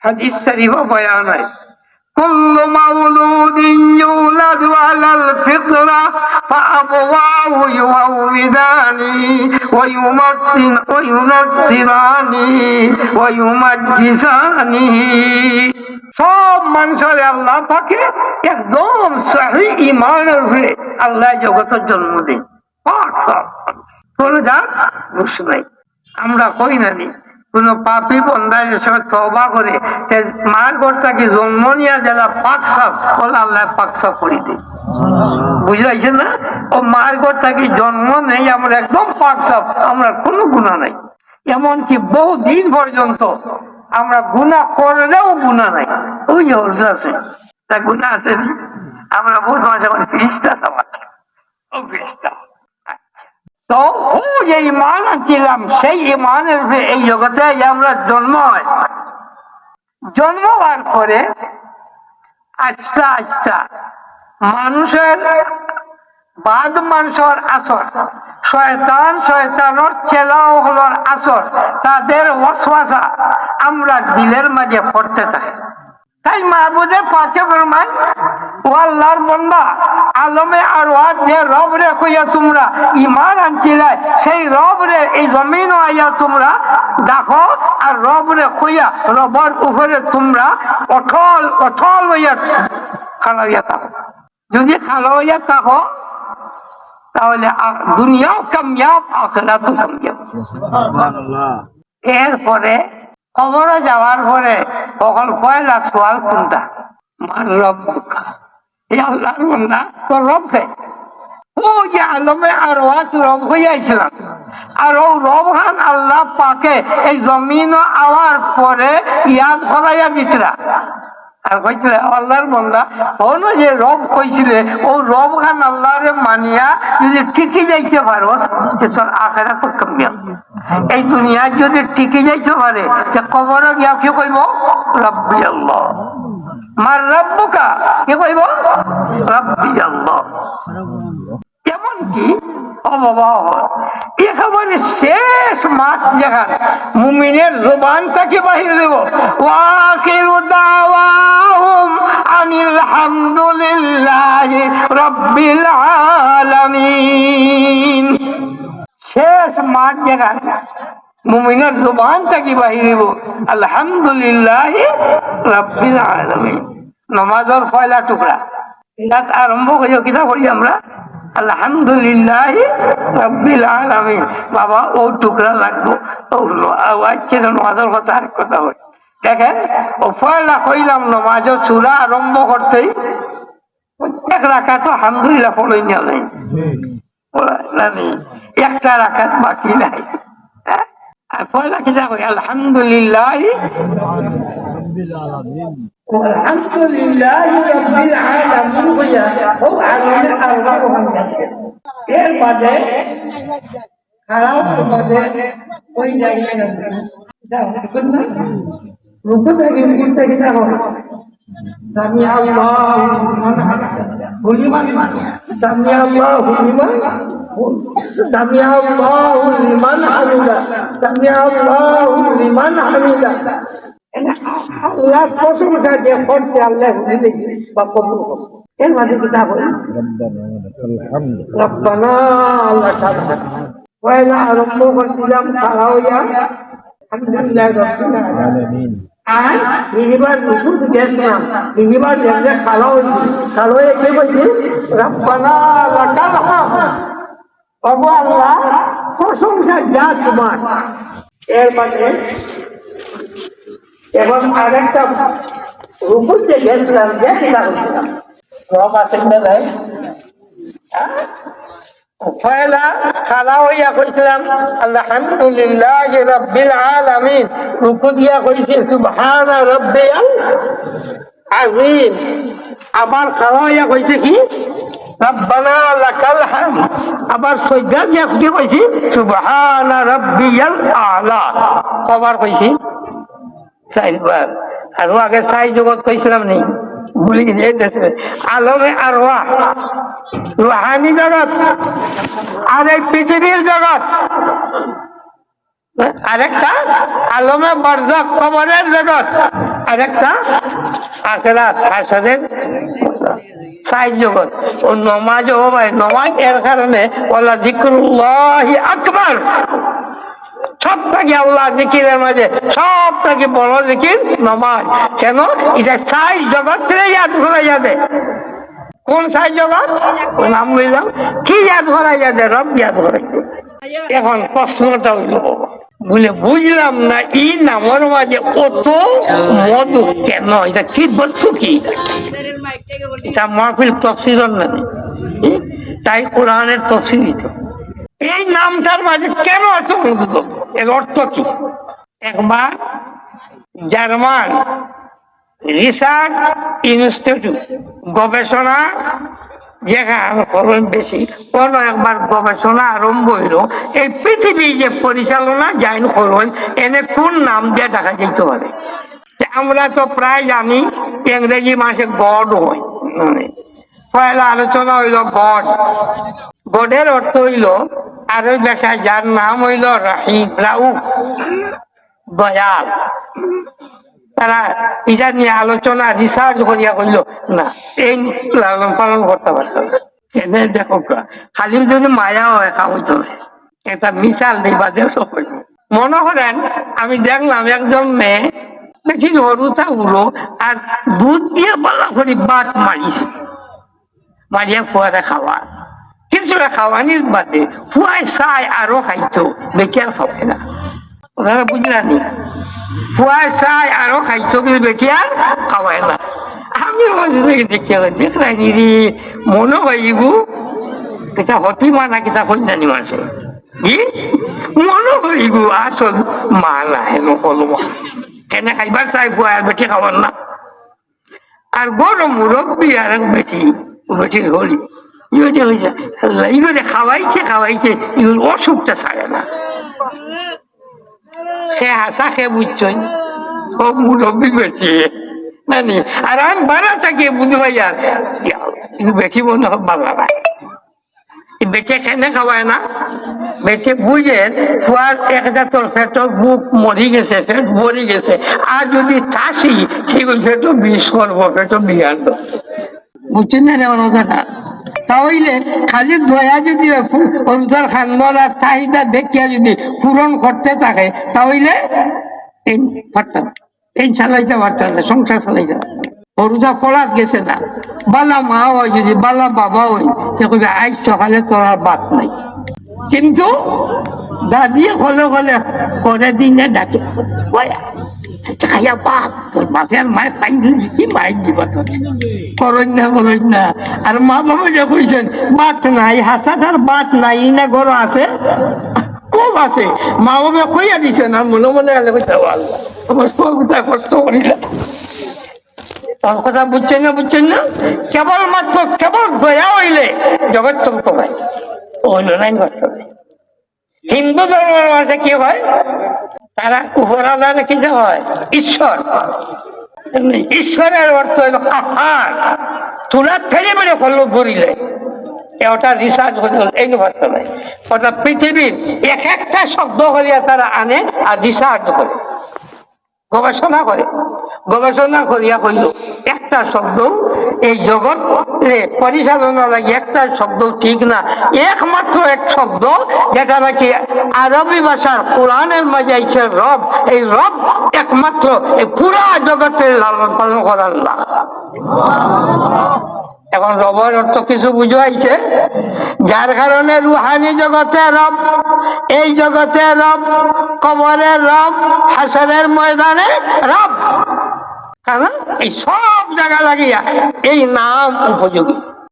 হাদিস শরীফে বয়ান হয় كل مولود يولد على الفطرة فأبواه يهودانه وينصرانه ويمجسانه সব মানুষের আল্লাহ পাকে একদম সহি ঈমানের উপরে আল্লাহ জগতের জন্ম দেন পাক সব কোন জাত দোষ নাই। আমরা কই না নি কোন পাপী বন্দা এসব তওবা করে মার ঘরটাকে জন্ম নিয়ে যারা পাক সাফ বলে আল্লাহ পাক সাফ করে দেয়। বুঝলাইছেন না? ও মার ঘরটাকে জন্ম নেই আমরা একদম পাক সাফ, আমরা কোনো গুনাহ নাই। এমনকি বহুদিন পর্যন্ত আমরা গুনাহ করলেও গুনাহ নাই। ওই আছে তা গুনাহ আছে আমরা বহুত মাঝে মাঝে ফিরিস্তা সবাই ও ফিরিস্তা তো ও যে ঈমান আনছিলাম সেই ঈমানের এই জগতে আমরা জন্ম হয়। জন্ম হওয়ার পরে আচ্ছা আচ্ছা মানুষের বাদ মানুষের আসর শয়তানের চেলা হলোর আসর তাদের ওয়াসওয়াসা আমরা দিলের মাঝে পড়তে থাকে। তাই মাহবুবে পাকে ফরমান ও আল্লাহর বান্দা আলমে আরওয়াহ যে রব রে কইয়া তোমরা ঈমান আনছিলে সেই রব রে এই জমিন আইয়া তোমরা দেখো আর রব রে কইয়া রবের উপরে তোমরা অটল অটল হইয়া খাড়া হইয়া থাকো। যদি খাড়া হইয়া থাকো তাহলে দুনিয়াও কামিয়াব আখিরাতও কামিয়াব। এরপরে কবরে যাওয়ার পরে তখন পয়লা সওয়াল কোনটা? মান রব্বুকা, এই আল্লাহর বান্দা তোর রব কে? ও যে আলমে আরওয়াহ রব হইয়াছিলাম আর ও রব খান আল্লাহ পাকে এই জমিন আওয়ার পরে ইয়াদ করাইয়া দিতরা আর কইছিল আল্লাহর বান্দা কোন যে রব কইছিলে ও রব খান আল্লাহরে মানিয়া যদি ঠিকই যাইতে পারো তোর আখিরাত কামিয়াব। এই দুনিয়া যদি টিকে যাইতে পারে কবরে গিয়া কি কইব? রব্বি আল্লাহ। মার রব্বুকা কি কইব? রব্বি আল্লাহ। এমনকি একেবারে শেষ মাঠ যেখানে মুমিনের জবান থেকে বাহির দেব ওয়াখিরু দাওয়াহুম আনিল হামদুলিল্লাহি রাব্বিল আলামিন। শেষ মাঠ যেখানে মুমিনের জবান থেকে বাহির দেব আলহামদুলিল্লাহি রাব্বিল আলামিন। নামাজের পয়লা টুকরা এটা আরম্ভ করিও কিনা করি আমরা আলহামদুলিল্লাহ রাব্বিল আলামিন। বাবা ও টুকরা লাগবো নামাজের কথা আরেক কথা হয়। দেখেন ও পয়লা কইলাম নামাজের সূরা আরম্ভ করতেই এক রাকাত আলহামদুলিল্লাহ পড়ই নাই, একটা রাকাত বাকি নাই। আর পয়লা কিনা কই আলহামদুলিল্লাহ আলহামদুলিল্লাহ রাব্বিল আলামিন কইয়া ও আলামিন আল্লাহ এর বাদে খারাপ বাদে কই যাই না রুকু থেকে উঠতে কিনা হয় সামি আল্লাহু লিমান সামি আল্লাহু লিমান সামি আল্লাহু লিমান হামিদা সামি আল্লাহু লিমান হামিদা। আল্লাহ প্রশংসা যে করছে আল্লাহ বা কবুল করছে। এর মাঝে কিতাব হয় রব্বানা আল্লাহ তাআলা পয়লা আরম্ভ করছিলাম খাড়া হইয়া আলহামদুলিল্লাহ রাব্বিল আলামিন। আর এবার রুকু গেছিলাম এবার যেতে খাড়া হইছি খাড়া হয়ে কি বলছি রব্বানা লাকাল হামদ। ওগো আল্লাহ প্রশংসা যা তোমার। এর মাঝে এবং আরেকটা রুকুতে গেছিলাম যে কিনা করছিলাম রব আছেন না ভাই পয়লা খালা হইয়া কইছিলাম আলহামদুলিল্লাহি রাব্বিল আলামিন। রুকু দিয়া কইছি সুবহানা রাব্বিয়াল আযীম। আবার খালা হইয়া কইছে কি রব্বানা লাকাল হামদ। আবার সাজদা দিয়া কি কইছি সুবহানা রাব্বিয়াল আলা। কবার কইছি চাইবার আর আগে চাই জগৎ কইছিলাম নেই ভুলে গেছে আলমে আরওয়াহ রুহানি জগৎ আর এই পৃথিবীর জগৎ আরেকটা আলমে বারজাখ কবরের জগৎ আর একটা আখেরাত হাসরের সাইড জগৎ। ও নমাজ ও ভাই নমাজ এর কারণে ওয়ালা যিকরুল্লাহি আকবার, সব থেকে আল্লাহ জিকিরের মাঝে সব থেকে বড় জিকির নমাজ। কেন? এটা সাইড জগৎ থেকে ইয়াদ করা যাবে। কোন সাইড জগৎ? নাম বললাম কি ইয়াদ করা যাবে? রব ইয়াদ করা যাবে। এখন প্রশ্নটা হইল বলে বুঝলাম না এই নামের মাঝে কত মধু কেন? এটা কি বলছো কি? এটা মাহফিল তফসির না, তাই কোরআনের তফসির দিত। এই নামটার মাঝে কেন এত মধু? এর অর্থ কি? একবার জার্মান রিসার্চ ইনস্টিটিউট গবেষণা যেখানে খরচ বেশি, কোন একবার গবেষণা আরম্ভ হইল এই পৃথিবী যে পরিচালনা যাই খরচ এনে কোন নাম দিয়ে দেখা যেতে পারে। আমরা তো প্রায় জানি ইংরেজি মাসে গড হয়, পয়লা আলোচনা হইল গড। গডের অর্থ হইল আরবি ভাষায় যার নাম হইল রাহিম, রাউফ, দয়াল। তারা এটা নিয়ে আলোচনা রিসার্চ করিয়া করল না, এই লালন পালন করতে পারত না। দেখো খালি যদি মায়া হয় খাওয়াইতো না, এটা মিশাল দিবা দেব। মনে করেন আমি দেখলাম একজন মেয়ে দেখি হরুতা উড়ো আর দুধ দিয়ে বালা করে বাট মারিছে, মারিয়া ফুয়ারে খাওয়া কিছু খাওয়ানির বাদে ফুয়ায় চাই আরো খাইতো, বেটিয়ার খাবে না। ওনারা বুঝলানি ফুয়ায় চাই আরো খাইতো কিন্তু বেটিয়ার খাওয়ায় না। আমি দেখিয়া দেখলাইনি রে, মনে হয় গু এটা হতি মা না কিতা কন্যানি মাসে মনে হয় গু আসল মা না হেন কল কেন খাইবার চাই ফুয়া আর বেটি খাবার না। আর গরম মুরব্বী আর বেটি বেটির হলি ইগুলো খাওয়াইছে খাওয়াইছে এগুলো অসুখটা ছাড়ে না। সে হাসা খেয়ে বুঝছই ও মুরব্বী বেটি নানি। আর আমি বাড়া থাকি বুঝতে পাই আর বেটি মনে হয় বাংলা নাই, বেটে খেনে খাওয়ায় না। বেটে বুঝে ফুয়ার একটা তোর ফেটর বুক মরি গেছে, ফেট মরি গেছে, আর যদি কাশি সেগুলো ফেটো বিষ করবো, ফেটো বিয়ার বুঝছেন না আমার কথাটা। তাহলে খালি দয়া যদি অনুদার খান্দন আর চাহিদা দেখিয়া যদি পূরণ করতে থাকে তাহলে এই পারতাম, এই চালাইতে পারতাম না, সংসার চালাইতে পারতাম। রোজা পড়াত গেছে না, বালা মা হয় যদি বালা বাবা হয় কবি আজ সকালে তোর আর বাদ নাই। কিন্তু দাদিয়ে হলে হলে করে দিনে ডাকে খাইয়া বাদ তোর বাপের মায়ের পাইন কি মাইক দিবা তোর করই না। আর মা বাবা যে কইছেন বাত নাই হাসাটার বাত নাই না গরো আছে কম আছে, মা বাবা কইয়া দিছেন আর মনে মনে গেলে আমার কষ্ট করিলা। কথা বুঝছেন না? কেবলমাত্র কেবল দয়া হইলে জগৎ চলতে হয়, হইল নাই করতে হবে। হিন্দু ধর্মের মাঝে কি হয়, তারা উপরালা কি হয় ঈশ্বর। ঈশ্বরের অর্থ হইল আহার, চুলার ফেলে মেরে ফেললো ধরিলে ওটা রিসার্চ করে এই করতে হয়। ওটা পৃথিবীর এক একটা শব্দ করিয়া তারা আনে আর রিসার্চ করে গবেষণা করিয়া কইল একটা শব্দ এই জগৎ পরিচালনা লাগে একটা শব্দ ঠিক না, একমাত্র এক শব্দ যেটা নাকি আরবি ভাষার কোরআনের মাঝে আইছে রব। এই রব একমাত্র এই পুরা জগতের লালন পালন করার আল্লাহ। এখন রবের অর্থ কিছু বুঝাইছে, যার কারণে রুহানি জগতে রব, এই জগতে রব, কবরের রব, হাসরের ময়দানে রব। কারণ এই সব জায়গা লাগিয়া এই নাম উপযোগী।